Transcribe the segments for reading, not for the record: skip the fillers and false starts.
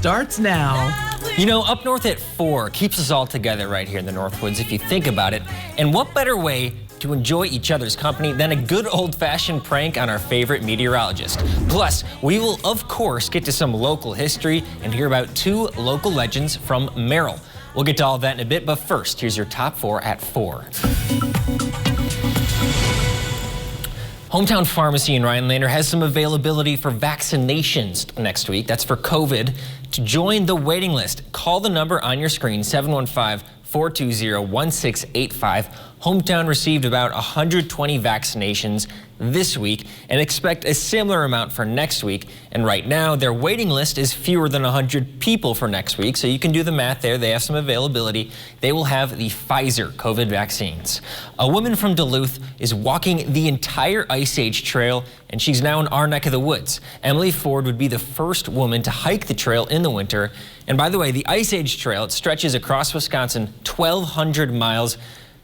starts now. You know, Up North at 4 keeps us all together right here in the Northwoods if you think about it. And what better way to enjoy each other's company than a good old-fashioned prank on our favorite meteorologist. Plus, we will, of course, get to some local history and hear about 2 local legends from Merrill. We'll get to all of that in a bit, but first, here's your top 4 at 4. Hometown Pharmacy in Rhinelander has some availability for vaccinations next week. That's for COVID. To join the waiting list, call the number on your screen, 715-420-1685. Hometown received about 120 vaccinations this week and expect a similar amount for next week. And right now, their waiting list is fewer than 100 people for next week, so you can do the math there. They have some availability. They will have the Pfizer COVID vaccines. A woman from Duluth is walking the entire Ice Age Trail, and she's now in our neck of the woods. Emily Ford would be the first woman to hike the trail in the winter. And by the way, the Ice Age Trail, it stretches across Wisconsin 1,200 miles.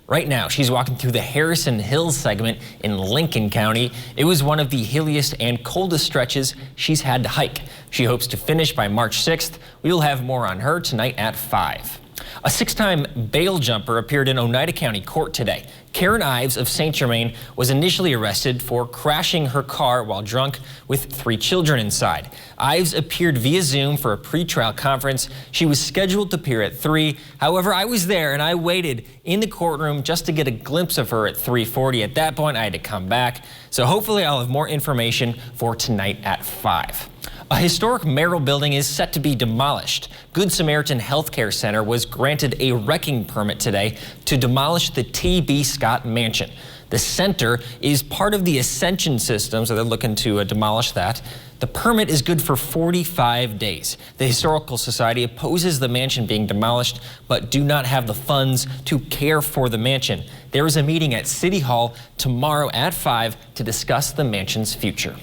Right now, she's walking through the Harrison Hills segment in Lincoln County. It was one of the hilliest and coldest stretches she's had to hike. She hopes to finish by March 6th. We will have more on her tonight at 5. A 6-time bail jumper appeared in Oneida County Court today. Karen Ives of St. Germain was initially arrested for crashing her car while drunk with 3 children inside. Ives appeared via Zoom for a pretrial conference. She was scheduled to appear at 3. However, I was there and I waited in the courtroom just to get a glimpse of her at 3:40. At that point, I had to come back. So hopefully I'll have more information for tonight at 5. A historic Merrill building is set to be demolished. Good Samaritan Healthcare Center was granted a wrecking permit today to demolish the T.B. Scott Mansion. The center is part of the Ascension system, so they're looking to demolish that. The permit is good for 45 days. The Historical Society opposes the mansion being demolished, but do not have the funds to care for the mansion. There is a meeting at City Hall tomorrow at 5 to discuss the mansion's future.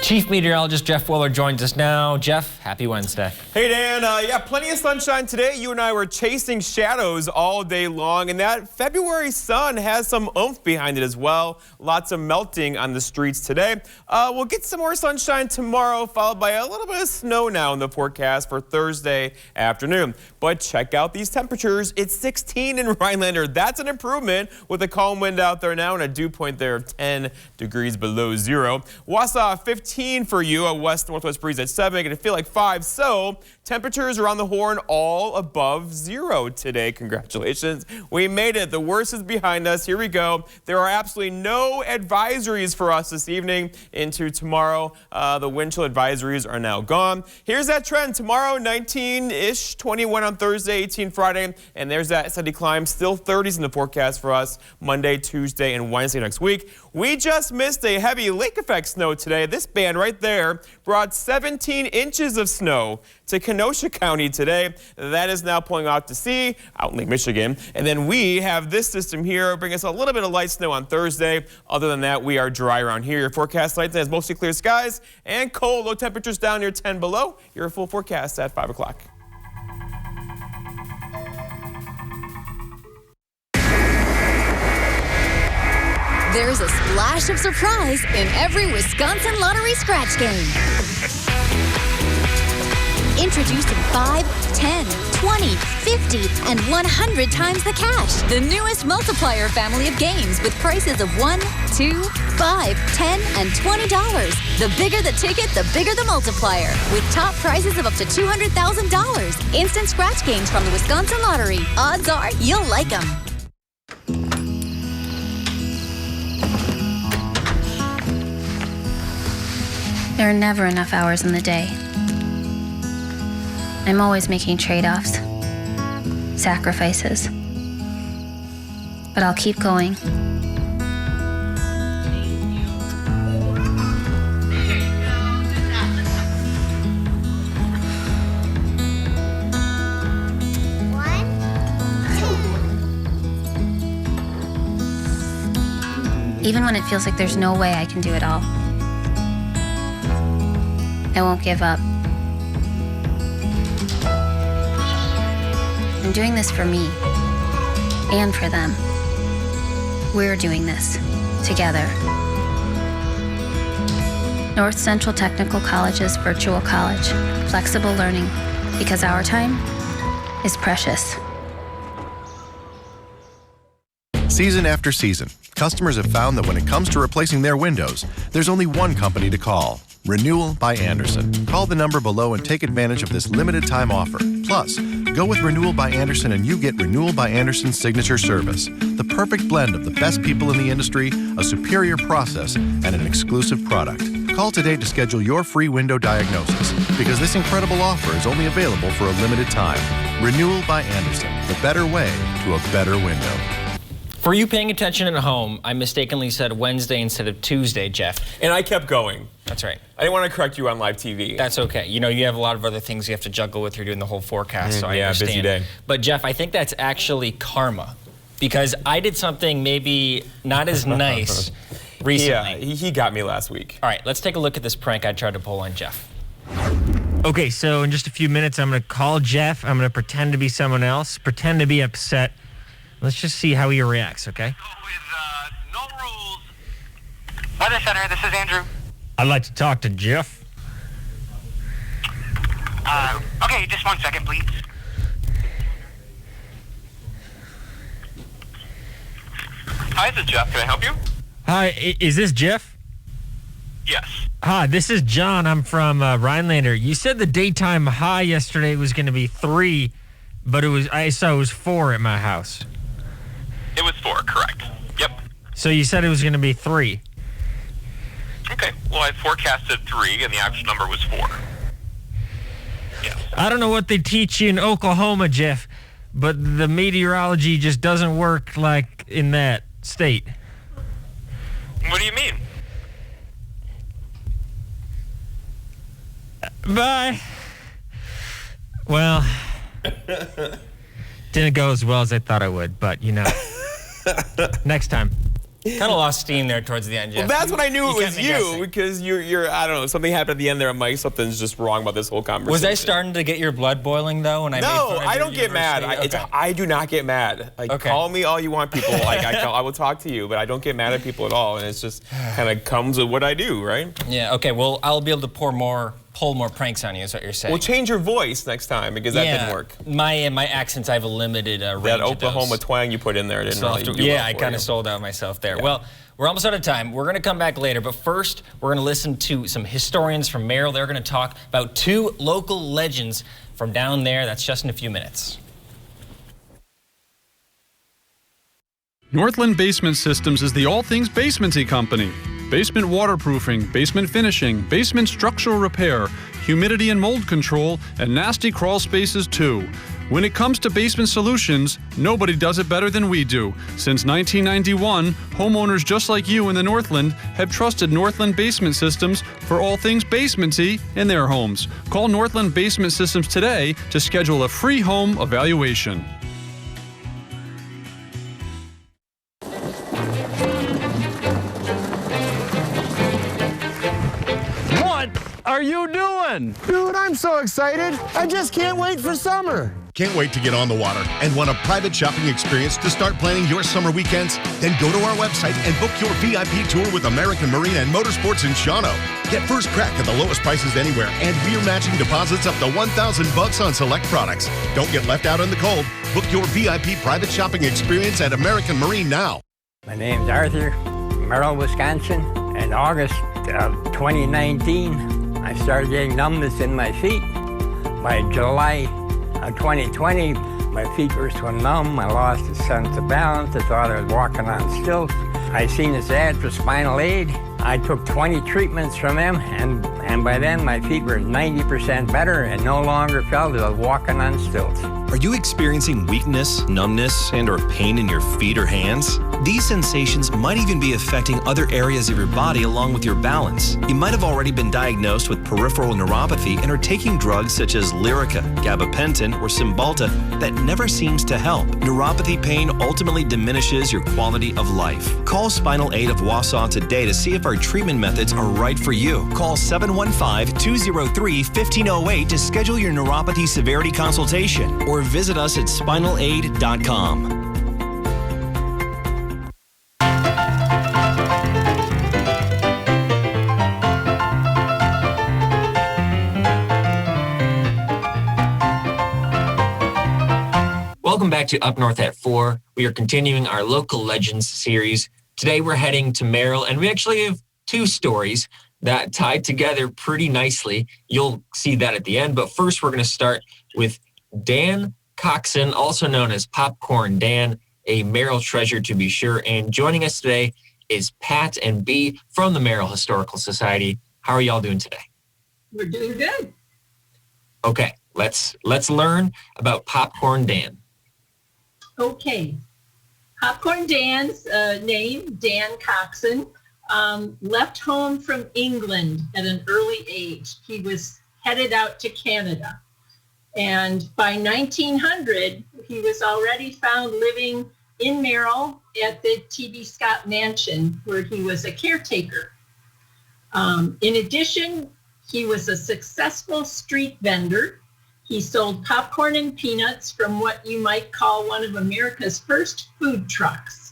Chief Meteorologist Jeff Weller joins us now. Jeff, happy Wednesday. Hey, Dan. Yeah, plenty of sunshine today. You and I were chasing shadows all day long, and that February sun has some oomph behind it as well. Lots of melting on the streets today. We'll get some more sunshine tomorrow, followed by a little bit of snow now in the forecast for Thursday afternoon. But check out these temperatures. It's 16 in Rhinelander. That's an improvement with a calm wind out there now and a dew point there of 10 degrees below 0. Wausau, 15 for you, a west-northwest breeze at 7, making it feel like 5. So temperatures around the Horn all above 0 today. Congratulations. We made it. The worst is behind us. Here we go. There are absolutely no advisories for us this evening into tomorrow. The wind chill advisories are now gone. Here's that trend. Tomorrow, 19-ish, 21 on Thursday, 18 Friday, and there's that steady climb. Still 30s in the forecast for us Monday, Tuesday, and Wednesday next week. We just missed a heavy lake effect snow today. This band right there brought 17 inches of snow to Kenosha County today. That is now pulling out to sea out in Lake Michigan. And then we have this system here bring us a little bit of light snow on Thursday. Other than that, we are dry around here. Your forecast light has mostly clear skies and cold. Low temperatures down near 10 below. Your full forecast at 5 o'clock. There's a splash of surprise in every Wisconsin Lottery scratch game. Introducing 5, 10, 20, 50, and 100 times the cash. The newest multiplier family of games with prices of $1, $2, $5, $10, and $20. The bigger the ticket, the bigger the multiplier. With top prizes of up to $200,000. Instant scratch games from the Wisconsin Lottery. Odds are you'll like them. There are never enough hours in the day. I'm always making trade-offs, sacrifices. But I'll keep going. Even when it feels like there's no way I can do it all, I won't give up. I'm doing this for me and for them. We're doing this together. North Central Technical College's virtual college. flexible learning, because our time is precious. Season after season, customers have found that when it comes to replacing their windows, there's only one company to call. Renewal by Andersen. Call the number below and take advantage of this limited time offer. Plus, go with Renewal by Andersen and you get Renewal by Andersen's signature service. The perfect blend of the best people in the industry, a superior process, and an exclusive product. Call today to schedule your free window diagnosis, because this incredible offer is only available for a limited time. Renewal by Andersen, the better way to a better window. For you paying attention at home, I mistakenly said Wednesday instead of Tuesday, Jeff. And I kept going. That's right. I didn't want to correct you on live TV. That's okay. You know, you have a lot of other things you have to juggle with. You're doing the whole forecast, so I understand. Busy day. But Jeff, I think that's actually karma, because I did something maybe not as nice recently. Yeah, he got me last week. All right, let's take a look at this prank I tried to pull on Jeff. Okay, so in just a few minutes, I'm going to call Jeff. I'm going to pretend to be someone else, pretend to be upset. Let's just see how he reacts, okay? With no rules. Weather Center, this is Andrew. I'd like to talk to Jeff. Okay, just 1 second, please. Hi, this is Jeff. Can I help you? Hi, is this Jeff? Yes. Hi, this is John. I'm from Rhinelander. You said the daytime high yesterday was going to be 3, but I saw it was 4 at my house. It was 4, correct. Yep. So you said it was going to be 3. Okay, well, I forecasted 3, and the actual number was 4. Yes. I don't know what they teach you in Oklahoma, Jeff, but the meteorology just doesn't work like in that state. What do you mean? Bye. Well, didn't go as well as I thought I would, but you know, next time. Kind of lost steam there towards the end, Jeff. Well, that's when I knew it was kept me you, guessing. because you're, I don't know, something happened at the end there, Mike. Something's just wrong about this whole conversation. Was I starting to get your blood boiling, though, when I made fun No, of I your don't get mad. university? I do not get mad. Like, Okay. call me all you want, people. Like, I will talk to you, but I don't get mad at people at all. And it's just kind of comes with what I do, right? Yeah, okay, well, I'll be able to pull more pranks on you, is what you're saying. Well, change your voice next time, because that didn't work. My accents, I have a limited range That of Oklahoma those. twang you put in there didn't really do Yeah, well I for kind you. of sold out myself there. Well, we're almost out of time. We're going to come back later, but first, we're going to listen to some historians from Merrill. They're going to talk about 2 local legends from down there. That's just in a few minutes. Northland Basement Systems is the all things basementy company. Basement waterproofing, basement finishing, basement structural repair, humidity and mold control, and nasty crawl spaces too. When it comes to basement solutions, nobody does it better than we do. Since 1991, homeowners just like you in the Northland have trusted Northland Basement Systems for all things basementy in their homes. Call Northland Basement Systems today to schedule a free home evaluation. What are you doing? Dude, I'm so excited. I just can't wait for summer. Can't wait to get on the water and want a private shopping experience to start planning your summer weekends? Then go to our website and book your VIP tour with American Marine and Motorsports in Shawano. Get first crack at the lowest prices anywhere, and we're matching deposits up to $1,000 on select products. Don't get left out in the cold. Book your VIP private shopping experience at American Marine now. My name's Arthur, Merrill, Wisconsin. In August of 2019, I started getting numbness in my feet. By July of 2020, my feet were so numb, I lost a sense of balance. I thought I was walking on stilts. I seen this ad for Spinal Aid. I took 20 treatments from them, and by then my feet were 90% better and no longer felt as I was walking on stilts. Are you experiencing weakness, numbness, and/or pain in your feet or hands? These sensations might even be affecting other areas of your body along with your balance. You might have already been diagnosed with peripheral neuropathy and are taking drugs such as Lyrica, gabapentin, or Cymbalta that never seems to help. Neuropathy pain ultimately diminishes your quality of life. Call Spinal Aid of Wausau today to see if our treatment methods are right for you. Call 715-203-1508 to schedule your neuropathy severity consultation, or visit us at spinalaid.com. Welcome back to Up North at 4. We are continuing our Local Legends series. Today we're heading to Merrill, and we actually have two stories that tie together pretty nicely. You'll see that at the end, but first we're going to start with Dan Coxon, also known as Popcorn Dan, a Merrill treasure to be sure. And joining us today is Pat and Bea from the Merrill Historical Society. How are y'all doing today? We're doing good. Okay, let's learn about Popcorn Dan. Okay. Popcorn Dan's name, Dan Coxon, left home from England at an early age. He was headed out to Canada. And by 1900, he was already found living in Merrill at the T.B. Scott Mansion, where he was a caretaker. In addition, he was a successful street vendor. He sold popcorn and peanuts from what you might call one of America's first food trucks.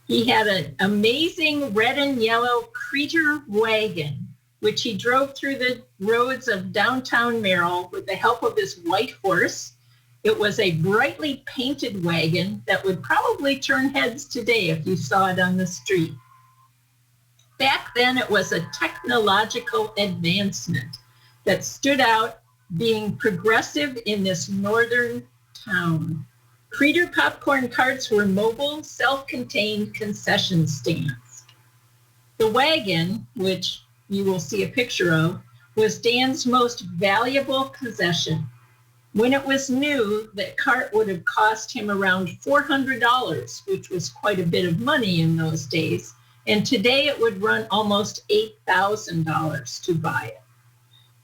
He had an amazing red and yellow Creator wagon, which he drove through the roads of downtown Merrill with the help of his white horse. It was a brightly painted wagon that would probably turn heads today if you saw it on the street. Back then, it was a technological advancement that stood out, being progressive in this northern town. Creator popcorn carts were mobile, self-contained concession stands. The wagon, which you will see a picture of, was Dan's most valuable possession. When it was new, that cart would have cost him around $400, which was quite a bit of money in those days. And today it would run almost $8,000 to buy it.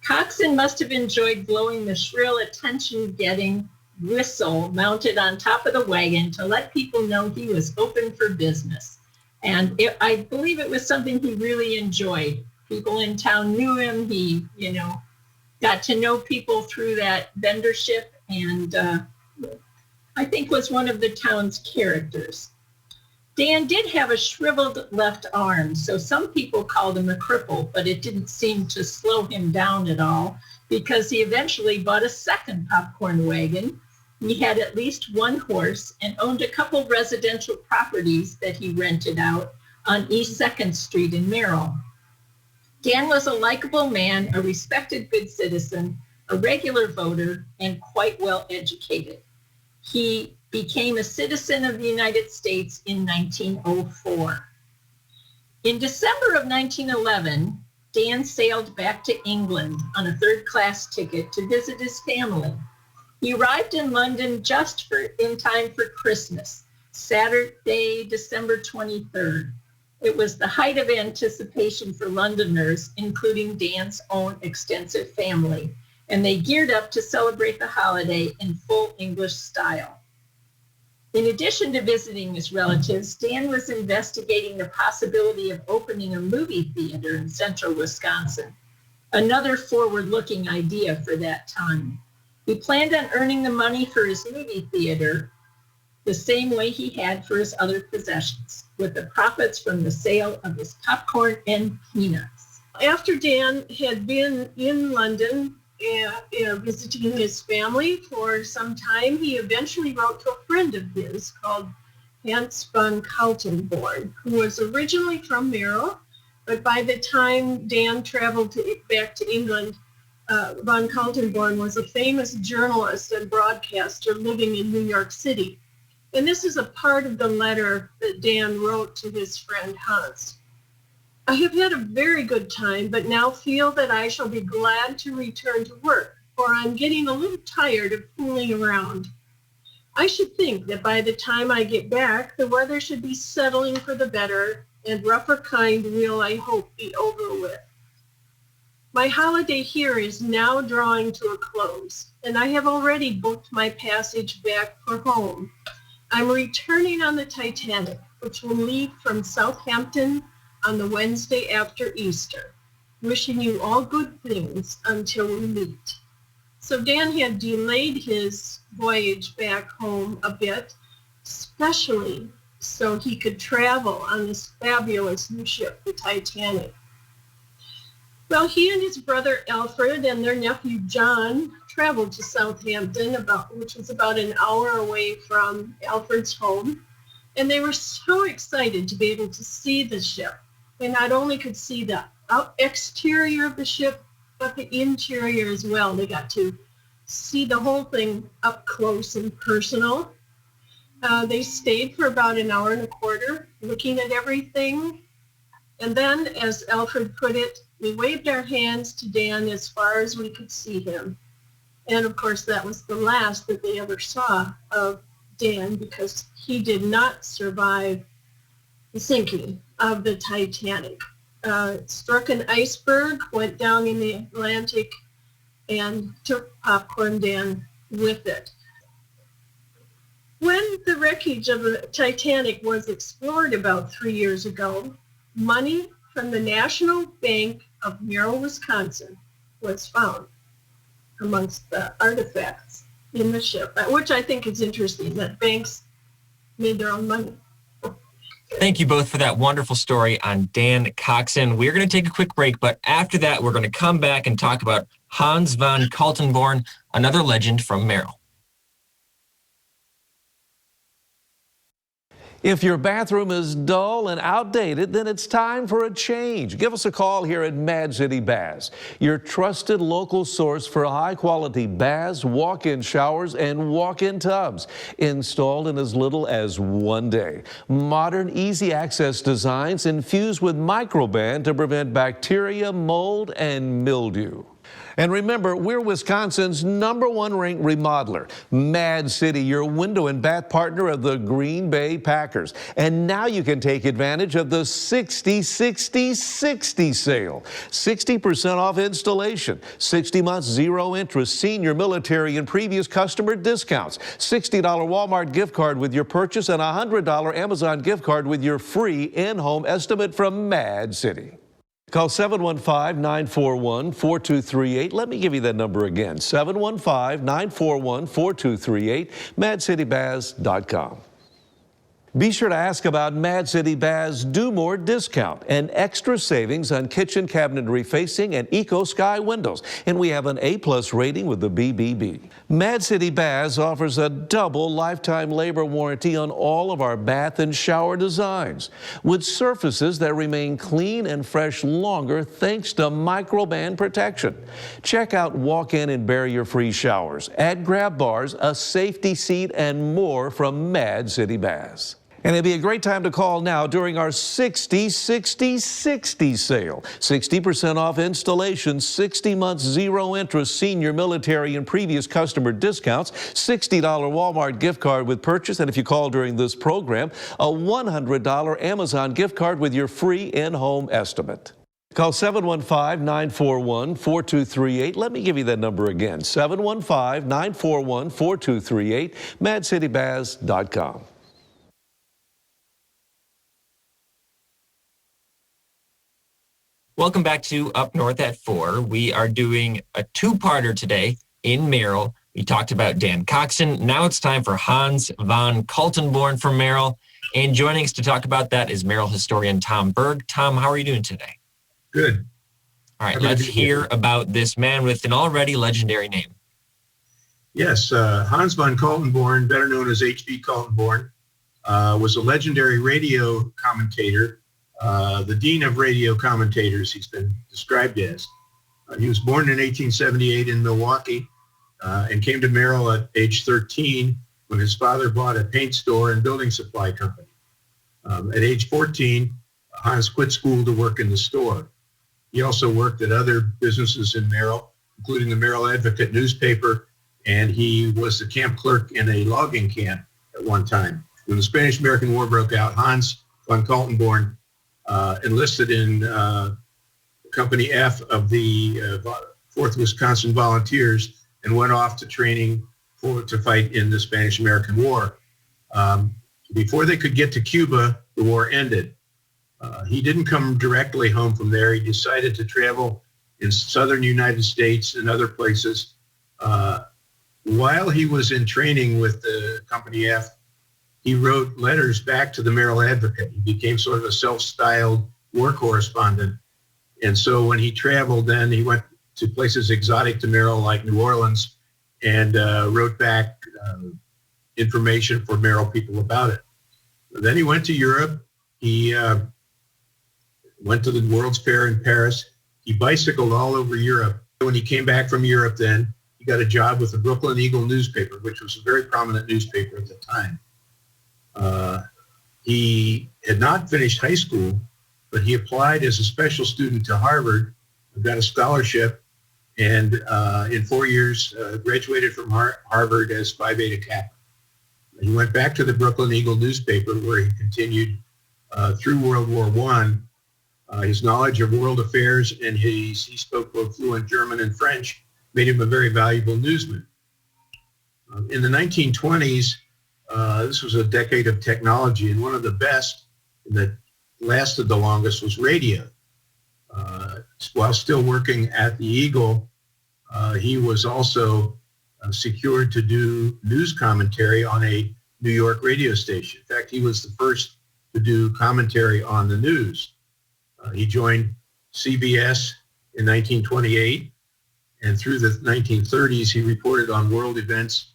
Coxon must have enjoyed blowing the shrill, attention-getting whistle mounted on top of the wagon to let people know he was open for business. And I believe it was something he really enjoyed. People in town knew him. He, got to know people through that vendorship, and I think was one of the town's characters. Dan did have a shriveled left arm, so some people called him a cripple, but it didn't seem to slow him down at all because he eventually bought a second popcorn wagon. He had at least one horse and owned a couple residential properties that he rented out on East 2nd Street in Merrill. Dan was a likable man, a respected good citizen, a regular voter, and quite well educated. He became a citizen of the United States in 1904. In December of 1911, Dan sailed back to England on a third-class ticket to visit his family. He arrived in London just in time for Christmas, Saturday, December 23rd. It was the height of anticipation for Londoners, including Dan's own extensive family, and they geared up to celebrate the holiday in full English style. In addition to visiting his relatives, Dan was investigating the possibility of opening a movie theater in central Wisconsin, another forward-looking idea for that time. He planned on earning the money for his movie theater the same way he had for his other possessions, with the profits from the sale of his popcorn and peanuts. After Dan had been in London visiting his family for some time, he eventually wrote to a friend of his called Hans von Kaltenborn, who was originally from Merrill, but by the time Dan traveled back to England, von Kaltenborn was a famous journalist and broadcaster living in New York City. And this is a part of the letter that Dan wrote to his friend Hans. I have had a very good time, but now feel that I shall be glad to return to work, for I'm getting a little tired of fooling around. I should think that by the time I get back, the weather should be settling for the better, and rougher kind will, I hope, be over with. My holiday here is now drawing to a close, and I have already booked my passage back for home. I'm returning on the Titanic, which will leave from Southampton on the Wednesday after Easter. Wishing you all good things until we meet. So Dan had delayed his voyage back home a bit, especially so he could travel on this fabulous new ship, the Titanic. Well, he and his brother Alfred and their nephew John traveled to Southampton, which was about an hour away from Alfred's home. And they were so excited to be able to see the ship. They not only could see the exterior of the ship, but the interior as well. They got to see the whole thing up close and personal. They stayed for about an hour and a quarter looking at everything. And then, as Alfred put it, we waved our hands to Dan as far as we could see him. And of course, that was the last that they ever saw of Dan, because he did not survive the sinking of the Titanic. It struck an iceberg, went down in the Atlantic, and took Popcorn Dan with it. When the wreckage of the Titanic was explored about 3 years ago, money from the National Bank of Merrill, Wisconsin was found amongst the artifacts in the ship, which I think is interesting, that banks made their own money. Thank you both for that wonderful story on Dan Coxon. We're going to take a quick break, but after that, we're going to come back and talk about Hans von Kaltenborn, another legend from Merrill. If your bathroom is dull and outdated, then it's time for a change. Give us a call here at Mad City Baths, your trusted local source for high-quality baths, walk-in showers, and walk-in tubs, installed in as little as 1 day. Modern, easy-access designs infused with Microban to prevent bacteria, mold, and mildew. And remember, we're Wisconsin's #1 ranked remodeler. Mad City, your window and bath partner of the Green Bay Packers. And now you can take advantage of the 60-60-60 sale. 60% off installation, 60 months, 0 interest, senior, military, and previous customer discounts, $60 Walmart gift card with your purchase, and a $100 Amazon gift card with your free in-home estimate from Mad City. Call 715-941-4238. Let me give you that number again, 715-941-4238, madcitybaths.com. Be sure to ask about Mad City Baths Do More discount and extra savings on kitchen cabinetry facing and Eco Sky windows. And we have an A+ rating with the BBB. Mad City Baths offers a double lifetime labor warranty on all of our bath and shower designs, with surfaces that remain clean and fresh longer thanks to Microban protection. Check out walk-in and barrier-free showers, add grab bars, a safety seat, and more from Mad City Baths. And it'd be a great time to call now during our 60-60-60 sale. 60% off installation, 60 months, 0 interest, senior, military, and previous customer discounts, $60 Walmart gift card with purchase, and if you call during this program, a $100 Amazon gift card with your free in-home estimate. Call 715-941-4238. Let me give you that number again, 715-941-4238, madcitybaths.com. Welcome back to Up North at 4. We are doing a two-parter today in Merrill. We talked about Dan Coxon. Now it's time for Hans von Kaltenborn from Merrill. And joining us to talk about that is Merrill historian Tom Berg. Tom, how are you doing today? Good. All right, let's hear about this man with an already legendary name. Yes, Hans von Kaltenborn, better known as H.V. Kaltenborn, was a legendary radio commentator. The dean of radio commentators, he's been described as. He was born in 1878 in Milwaukee and came to Merrill at age 13 when his father bought a paint store and building supply company. At age 14, Hans quit school to work in the store. He also worked at other businesses in Merrill, including the Merrill Advocate newspaper, and he was the camp clerk in a logging camp at one time. When the Spanish-American War broke out, Hans von Kaltenborn enlisted in Company F of the 4th Wisconsin Volunteers and went off to training to fight in the Spanish-American War. Before they could get to Cuba, the war ended. He didn't come directly home from there. He decided to travel in southern United States and other places. While he was in training with the Company F, he wrote letters back to the Merrill Advocate. He became sort of a self-styled war correspondent And so when he traveled, then he went to places exotic to Merrill, like New Orleans, and wrote back information for Merrill people about it. Then he went to Europe. He went to the World's Fair in Paris. He bicycled all over Europe. When he came back from Europe, then he got a job with the Brooklyn Eagle newspaper, which was a very prominent newspaper at the time. He had not finished high school, but he applied as a special student to Harvard, got a scholarship, and in 4 years graduated from Harvard as Phi Beta Kappa. He went back to the Brooklyn Eagle newspaper, where he continued through World War I. His knowledge of world affairs, and he spoke both fluent German and French, made him a very valuable newsman. In the 1920s, this was a decade of technology, and one of the best that lasted the longest was radio. While still working at the Eagle, he was also secured to do news commentary on a New York radio station. In fact, he was the first to do commentary on the news. He joined CBS in 1928, and through the 1930s, he reported on world events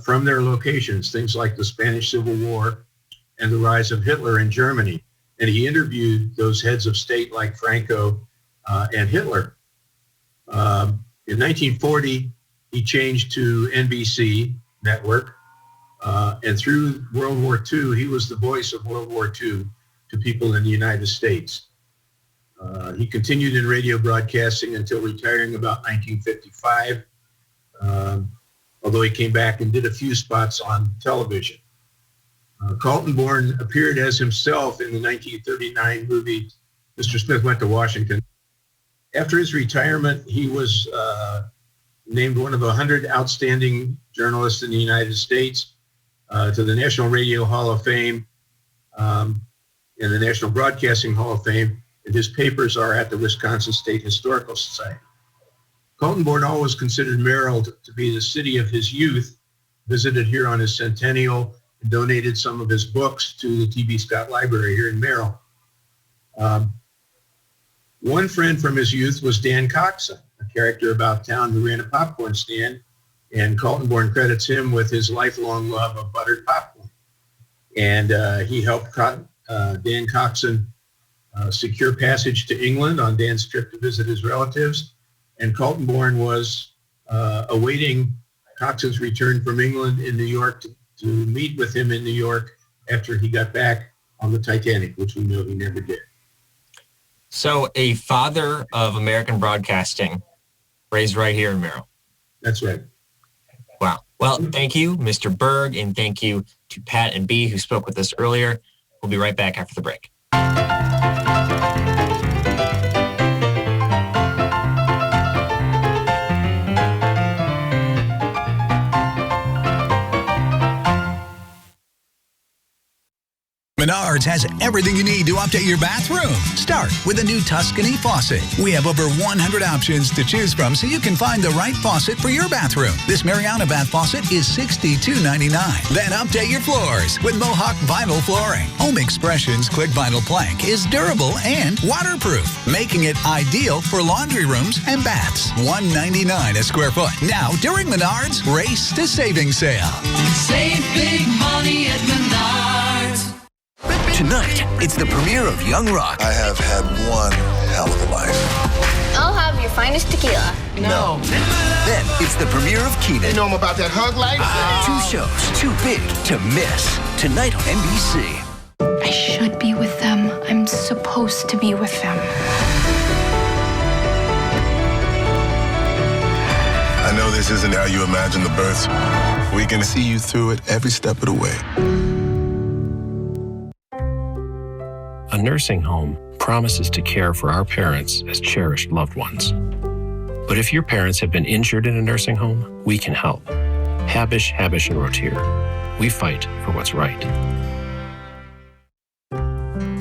from their locations, things like the Spanish Civil War and the rise of Hitler in Germany. And he interviewed those heads of state like Franco and Hitler. In 1940, he changed to NBC network. And through World War II, he was the voice of World War II to people in the United States. He continued in radio broadcasting until retiring about 1955, although he came back and did a few spots on television. Kaltenborn appeared as himself in the 1939 movie, Mr. Smith Went to Washington. After his retirement, he was named one of the 100 outstanding journalists in the United States, to the National Radio Hall of Fame and the National Broadcasting Hall of Fame, and his papers are at the Wisconsin State Historical Society. Kaltenborn always considered Merrill to be the city of his youth, visited here on his centennial, and donated some of his books to the T.B. Scott Library here in Merrill. One friend from his youth was Dan Coxon, a character about town who ran a popcorn stand, and Kaltenborn credits him with his lifelong love of buttered popcorn. And he helped Dan Coxon secure passage to England on Dan's trip to visit his relatives. And Kaltenborn was awaiting Coxon's return from England in New York to meet with him in New York after he got back on the Titanic, which we know he never did. So a father of American broadcasting, raised right here in Merrill. That's right. Wow. Well, thank you, Mr. Berg, and thank you to Pat and B, who spoke with us earlier. We'll be right back after the break. Menards has everything you need to update your bathroom. Start with a new Tuscany faucet. We have over 100 options to choose from, so you can find the right faucet for your bathroom. This Mariana bath faucet is $62.99. Then update your floors with Mohawk vinyl flooring. Home Expressions Quick Vinyl Plank is durable and waterproof, making it ideal for laundry rooms and baths. $199 a square foot. Now, during Menards Race to Savings Sale. Save big money at Menards. Tonight, it's the premiere of Young Rock. I have had one hell of a life. I'll have your finest tequila. No. Then, it's the premiere of Keenan. You know him about that hug life? Two shows, too big to miss. Tonight on NBC. I should be with them. I'm supposed to be with them. I know this isn't how you imagine the births. We can see you through it every step of the way. A nursing home promises to care for our parents as cherished loved ones. But if your parents have been injured in a nursing home, we can help. Habish, Habish, and Rotier. We fight for what's right.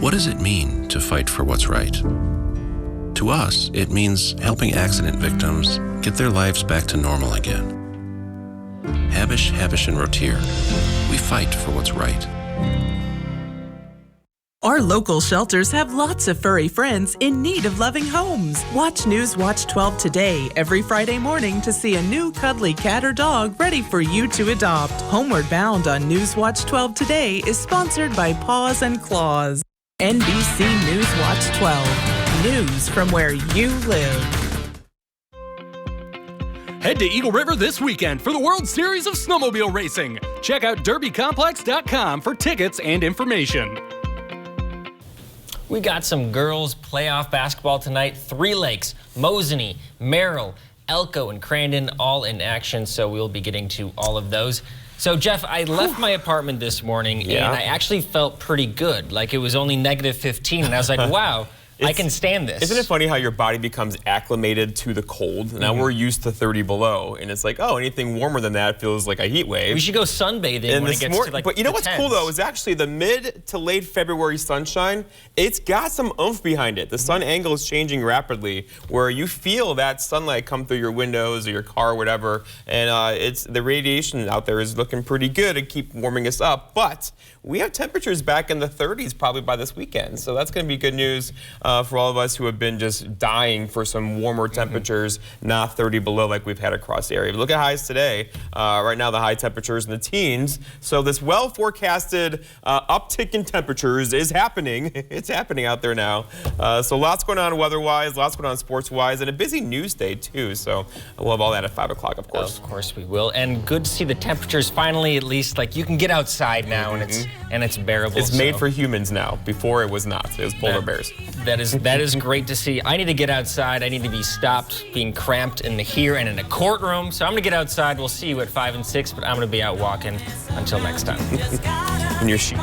What does it mean to fight for what's right? To us, it means helping accident victims get their lives back to normal again. Habish, Habish, and Rotier. We fight for what's right. Our local shelters have lots of furry friends in need of loving homes. Watch News Watch 12 today, every Friday morning, to see a new cuddly cat or dog ready for you to adopt. Homeward Bound on News Watch 12 today is sponsored by Paws and Claws. NBC News Watch 12. News from where you live. Head to Eagle River this weekend for the World Series of Snowmobile Racing. Check out derbycomplex.com for tickets and information. We got some girls playoff basketball tonight. Three Lakes, Mosinee, Merrill, Elko, and Crandon all in action, so we'll be getting to all of those. So, Jeff, I left my apartment this morning, and I actually felt pretty good. Like, it was only -15, and I was like, wow. I can stand this. Isn't it funny how your body becomes acclimated to the cold? Now we're used to 30 below, and it's like, oh, anything warmer than that feels like a heat wave. We should go sunbathing when it gets to like But you know the what's 10s. cool though is actually the mid to late February sunshine. It's got some oomph behind it. The sun angle is changing rapidly, where you feel that sunlight come through your windows or your car, or whatever, and it's the radiation out there is looking pretty good and keep warming us up. But we have temperatures back in the 30s probably by this weekend, so that's going to be good news for all of us who have been just dying for some warmer temperatures, not 30 below like we've had across the area. But look at highs today. Right now the high temperatures in the teens. So this well forecasted uptick in temperatures is happening. It's happening out there now. So lots going on weather-wise, lots going on sports-wise, and a busy news day too. So we'll have all that at 5 o'clock, of course. Of course we will. And good to see the temperatures finally, at least, like you can get outside now and it's bearable. It's made for humans now. Before it was not. It was polar bears. That is great to see. I need to get outside. I need to be stopped being cramped in the here and in a courtroom. So I'm going to get outside. We'll see you at 5 and 6, but I'm going to be out walking until next time. In your sheet.